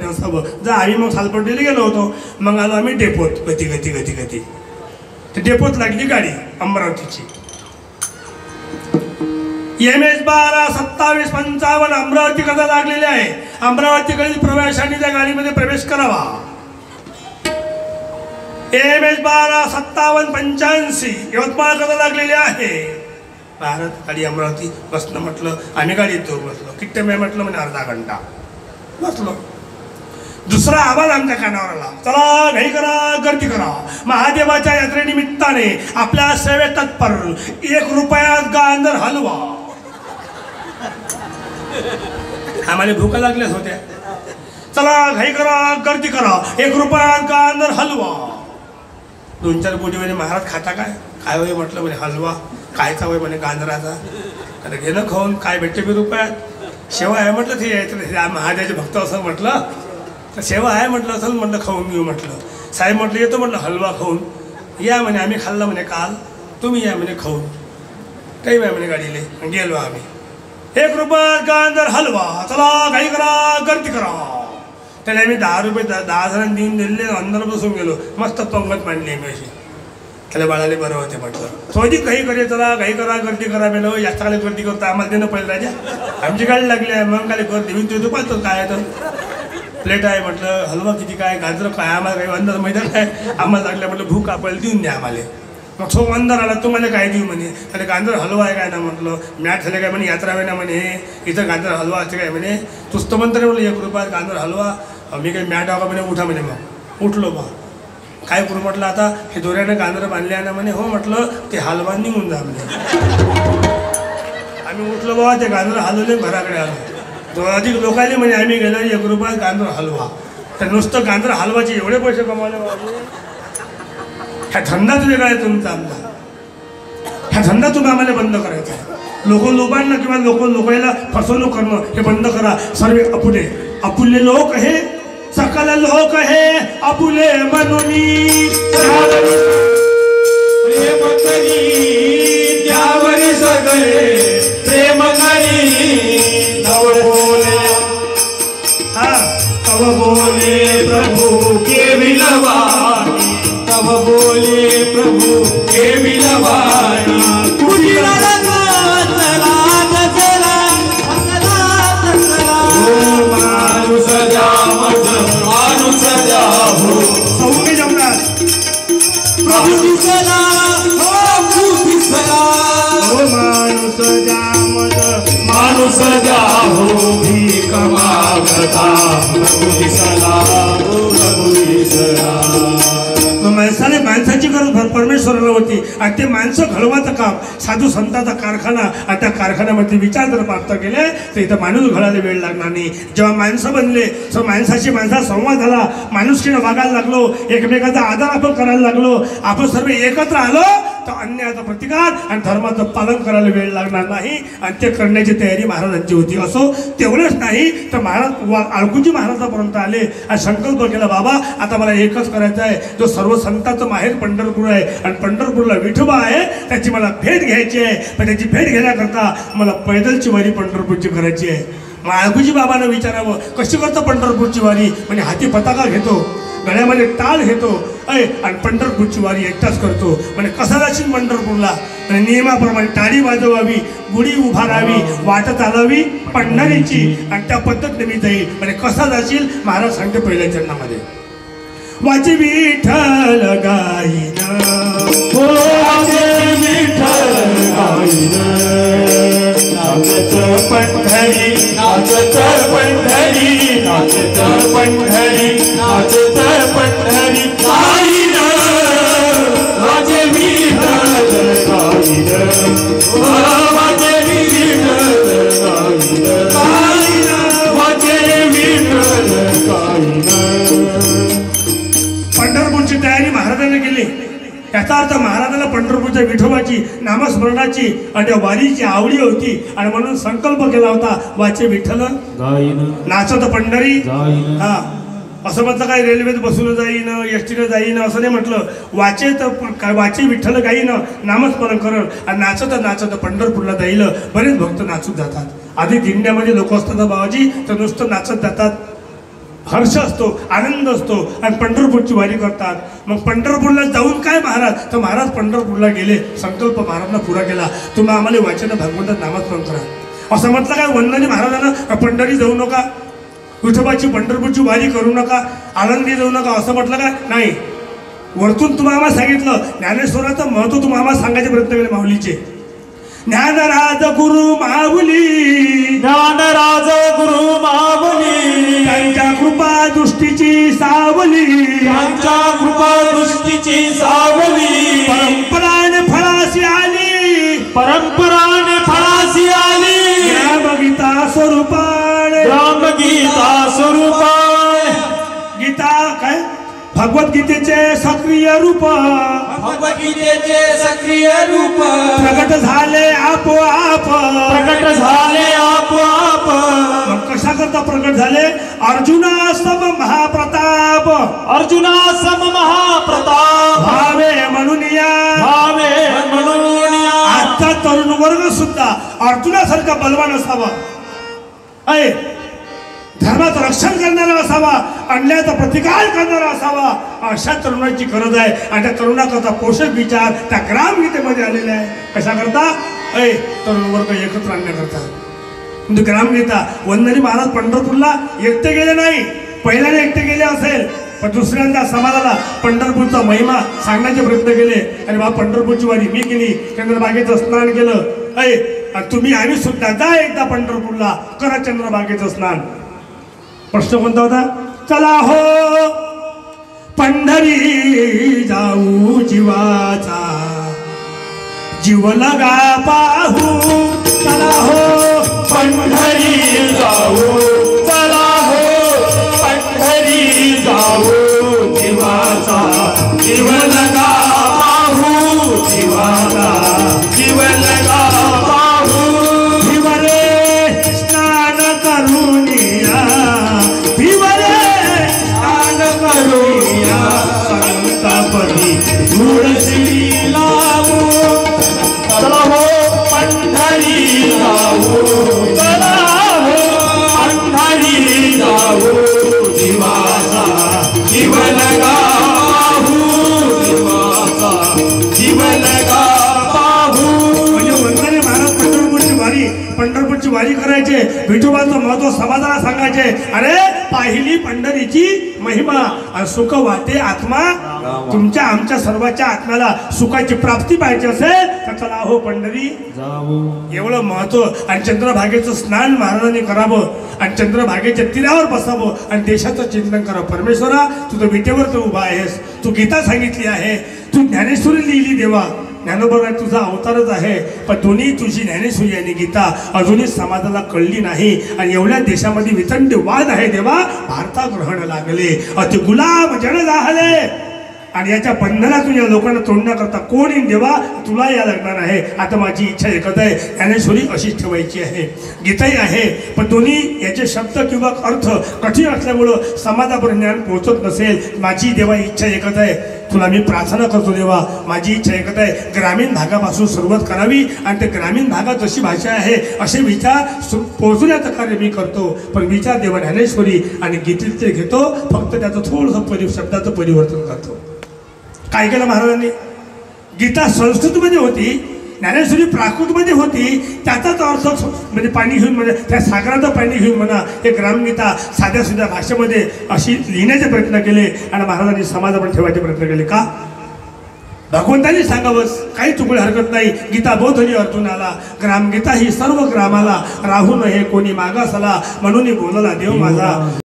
नसावं. जर आम्ही मग सालपट्टीला गेलो होतो. मग आलो आम्ही डेपोत. गती गती गती गती ते डेपोत लागली गाडी अमरावतीची. MS 12 27 55 अमरावती कदा लागलेली आहे. अमरावतीकडील प्रवाशांनी त्या गाडीमध्ये प्रवेश करावा. MS 12 57 85 यवतमाळ कदा लागलेली आहे. भारत गाडी अमरावती बसणं म्हटलं. आम्ही गाडीत जाऊ बसलो. किती वेळ म्हटलं म्हणजे अर्धा घंटा बसलो. दुसरा आवाज आमच्या कानावर आला, चला घाई करा, गर्दी करा. महादेवाच्या यात्रेनिमित्ताने आपल्या सेवेत तत्पर 1 रुपयात गांजर हलवा. आम्हाला भूका लागल्याच होत्या. चला घाई करा, गर्दी करा, 1 रुपयात गांजर हलवा. 2-4 कोटीमध्ये महाराज खाता काय? काय वय म्हटलं म्हणे हलवा. कायचा वय म्हणे गांजराचा. आता घेणं खाऊन काय भेटते 2 रुपयात? शेवा आहे म्हटलं. ते महादेवाचे भक्त असं म्हटलं तर सेवा आहे म्हटलं. असेल म्हटलं खाऊन घेऊ म्हटलं. साहेब म्हटलं येतो म्हटलं हलवा खाऊन. या म्हणे आम्ही खाल्ला म्हणे काल, तुम्ही या म्हणे खाऊन. काही आहे म्हणे गाडीले. गेलो आम्ही. 1 रुपयात गांजर हलवा, चला घाई करा, गर्दी करा. त्याला आम्ही 10 रुपये 10 जणांनी देऊन दिले. अंदर बसून गेलो. मस्त पंगत मांडली आम्ही अशी. त्याला बाळाले बरं होते म्हटलं. थोडी काही करे, चला घाई करा, गर्दी करा. मेलो जास्त काले गर्दी करतो. आम्हाला देणं पडेल राजा. आमची गाडी लागली आहे. मग काले गर्दी होऊन तो पाहतो काय तर प्लेट आहे म्हटलं. हलवा किती काय, गाजर काय, आम्हाला काही अंदर मैदान काय. आम्हाला लागलं म्हटलं भूक आपल्याला देऊन द्या आम्हाला. मग तो अंदर आला, तुम्हाला काय देऊ म्हणे. अरे गाजर हलवा आहे काय ना म्हटलं. मॅट झाले काय म्हणे, यात्रा आहे ना म्हणे, इथं गाजर हलवा असते काय म्हणे. तुस्त म्हणतं म्हटलं 1 रुपयात गाजर हलवा. मी काही मॅट आगा म्हणे, उठा म्हणे. मग उठलो बा. काय करू म्हटलं आता, हे दोऱ्यानं गाजर बांधले आहे ना म्हणे. हो म्हटलं, ते हलवा निघून जा म्हणे. आम्ही उठलो बाबा, ते गाजर हलवले, घराकडे आलो. अधिक लोकांनी म्हणे आम्ही गेलो 1 रुपयात गांजर हलवा. तर नुसतं गांजर हलवाचे एवढे पैसे कमावले बाबा. ह्या धंदा तुझे काय तुमचा आमचा. ह्या धंदा तुम्ही आम्हाला बंद करायचा आहे. लोकांना किंवा लोकांना फसवणूक करणं हे बंद करा. सर्व अपुले लोक हे, सकल लोक हे अपुले म्हणून प्रेम करी त्यावर सगळे प्रेम करी. तब बोले प्रभु के विलवाणी, तब बोले प्रभु के विलवाणी. माणूस जा मज माणूस जा हो. सौम्य जमणार प्रभू दिसला हो, प्रभू दिसला हो. माणूस जा मज माणूस जा हो, भीक मागता प्रभू दिसला हो, प्रभू दिसला. माणसाने माणसाची गरज परमेश्वराला होती. आणि ते माणसं घडवायचं काम साधू संतांचा कारखाना. आणि त्या कारखान्यामध्ये विचार जर प्राप्त केले तर इथं माणूस घडायला वेळ लागणार नाही. जेव्हा माणसं बनले तर माणसाशी माणसा संवाद झाला. माणुसकीनं वागायला लागलो. एकमेकाचा आदर आपण करायला लागलो. आपण सर्व एकत्र आलो तर अन्यायाचा प्रतिकार आणि धर्माचं पालन करायला वेळ लागणार नाही. आणि ते करण्याची तयारी महाराजांची होती. असो तेवढंच नाही तर महाराज आळकुजी महाराजापर्यंत आले आणि संकल्प केला, बाबा आता मला एकच करायचं आहे. जो सर्व संतांचं माहेर पंढरपूर आहे आणि पंढरपूरला विठोबा आहे, त्याची मला भेट घ्यायची आहे. पण त्याची भेट घेण्याकरता मला पैदलची वारी पंढरपूरची करायची आहे. मग आळकुजी बाबांना विचारावं, कशी करतो पंढरपूरची वारी. म्हणजे हाती पताका घेतो, गळ्यामध्ये टाळ घेतो आणि पंढरपूरची वारी एकटाच करतो. म्हणजे कसा जाशील पंढरपूरला. म्हणजे नियमाप्रमाणे टाळी वाजवावी, गुढी उभारावी, वाट चालावी पंढरीची आणि त्या पद्धतीने मी जाईल. म्हणजे कसा जाशील महाराज सांगते पहिल्या चरणामध्ये. वाचे विठ्ठल गाईन हो, वाचे विठ्ठल गाईन. नाचत पंढरी, नाचत पंढरी, नाचत पंढरी, नाचत पंढरी गाईन. वाचे विठ्ठल गाईन, वाचे विठ्ठल गाईन, वाचे विठ्ठल गाईन. पंढरपूरची तयारी महाराजांनी केली. याचा अर्थ महाराजांना पंढरपूरच्या विठोबाची नामस्मरणाची आणि त्या वारीची आवडी होती. आणि म्हणून संकल्प केला होता, वाचे विठ्ठल नाचत पंढरी. हा असं म्हटलं काय रेल्वेत बसून जाईन, एसटीनं जाईन असं नाही म्हटलं. वाचे तर वाचे विठ्ठल गाईन नामस्मरण करण आणि नाचत नाचत पंढरपूरला जाईल. बरेच भक्त नाचून जातात. आधी दिंड्यामध्ये लोक असतात बाबाजी तर नुसतं नाचत जातात. हर्ष असतो, आनंद असतो आणि पंढरपूरची वारी करतात. मग पंढरपूरला जाऊन काय महाराज, तर महाराज पंढरपूरला गेले, संकल्प महाराजांना पुरा केला, तुम्ही आम्हाला वाचन भगवंतात नामस्मरण करा असं म्हटलं. काय वंदनी महाराजांना पंढरी जाऊ नका, विठोबाची पंढरपूरची वारी करू नका, आनंदी जाऊ नका असं म्हटलं का? नाही. वरतून तुम्हाला सांगितलं, ज्ञानेश्वराचं महत्व तुम्हाला सांगायचे प्रयत्न केले माऊलीचे. ज्ञानराज गुरु माऊली, ज्ञानराज गुरु माऊली, त्यांच्या कृपा दृष्टीची सावली, त्यांच्या कृपा दृष्टीची सावली, परंपराने फळाशी आली, परंपराने फळाशी आली, ग्रामगीता स्वरूपाने, रामगीता स्वरूपाने, गीता काय भगवद्गीतेचे सक्रिय रूप, भगवद्गीतेचे सक्रिय रूप, प्रगट झाले आपोआप, प्रकट झाले आपोआप. मग कशा करता प्रगट झाले? अर्जुना सम महाप्रताप, अर्जुना सम महाप्रताप, भावे म्हणून या. भावे म्हणून या. आजचा तरुण वर्ग सुद्धा अर्जुनासारखा बलवान असावा, आहे धर्माचं रक्षण करणारा असावा, अन्यायाचा प्रतिकार करणारा असावा, अशा तरुणाची गरज आहे. आणि त्या तरुणाकरता पोषक विचार त्या ग्रामगीतेमध्ये आलेले आहे. कशा करता? तरुण वर्ग एकत्र आणण्याकरता. म्हणजे ग्रामगीता. वंदनी महाराज पंढरपूरला एकटे गेले नाही, पहिल्याने एकटे गेले असेल, पण दुसऱ्यांदा समाजाला पंढरपूरचा महिमा सांगण्याचे प्रयत्न केले. आणि बा पंढरपूरची वारी मी केली, चंद्रभागेचं स्नान केलं. आणि तुम्ही आम्ही सुद्धा जा एकदा पंढरपूरला, करा चंद्रभागेचं स्नान. प्रश्न कोणता होता? चला हो पंढरी जाऊ जीवाचा, जीव लगा पाहू. चला हो पंढरी जाऊ, चला हो पंढरी जाऊ, जीवाचा जीव लगा पाहू, जीवाचा जीव लगा पाहू. भिवरे स्नान करून या, भिवरे स्नान करून या, संतापरी तुळशी लावू. चला हो पंढरी जाऊ, चला हो पंढरी जाऊ, जीवाचा जीव लगा पाहू, जीवाचा जीव लगा पाहू. म्हणजे वंदनी महाराज पंढरपूरची वारी करायचे, विठोबाचं महत्व समाजाला सांगायचे. अरे पाहिली पंढरीची महिमा, आणि सुख वाटे आत्मा. तुमच्या आमच्या सर्वांच्या आत्म्याला सुखाची प्राप्ती पाहिजे असेल तर चला हो पंढरी जाऊ. एवढं महत्व. आणि चंद्रभागेचं स्नान महाराजांनी करावं, आणि चंद्रभागेच्या तीरावर बसावं, आणि देशाचं चिंतन करावं. परमेश्वरा, तू तर विटेवर तर उभा आहेस, तू गीता सांगितली आहे, तू ज्ञानेश्वरी लिहिली देवा, ज्ञानोबा तुझा अवतारच आहे, पण दोन्ही तुझी ज्ञानेश्वरी आणि गीता अजूनही समाजाला कळली नाही. आणि एवढ्या देशामध्ये वितंड वाद आहे देवा, भारता ग्रहण लागले, अति गुलाम जन झाले. आणि याच्या बंधनातून या लोकांना तोडण्याकरता कोण येईन देवा, तुला या लागणार आहे. आता माझी इच्छा एकच आहे, ज्ञानेश्वरी अशीच ठेवायची आहे, गीताही आहे, पण दोन्ही याचे शब्द किंवा अर्थ कठीण असल्यामुळं समाजापर्यंत ज्ञान पोहोचत नसेल. माझी देवा इच्छा एकच आहे, तुला मी प्रार्थना करतो देवा, माझी इच्छा एकच आहे, ग्रामीण भागापासून सुरुवात करावी, आणि ते ग्रामीण भागात जशी भाषा आहे असे विचार पोहोचण्याचं कार्य मी करतो. पण विचार देवा ज्ञानेश्वरी आणि गीतेचे घेतो, फक्त त्याचं थोडंसं शब्दाचं परिवर्तन करतो. काय केलं महाराजांनी? गीता संस्कृतमध्ये होती, ज्ञानेश्वरी प्राकृतमध्ये होती, त्याचाच अर्थ म्हणजे पाणी घेऊन, म्हणजे त्या सागराचं पाणी घेऊन म्हणा, हे ग्रामगीता साध्या सुध्या भाषेमध्ये अशी लिहिण्याचे प्रयत्न केले. आणि महाराजांनी समाजामध्ये ठेवायचे प्रयत्न केले. का? भगवंतांनी सांगावं, काही चुकलं हरकत नाही. गीता बोधली अर्जुनाला, ग्रामगीता ही सर्व ग्रामाला, राहू नये कोणी मागासला, म्हणून बोलला देव माझा.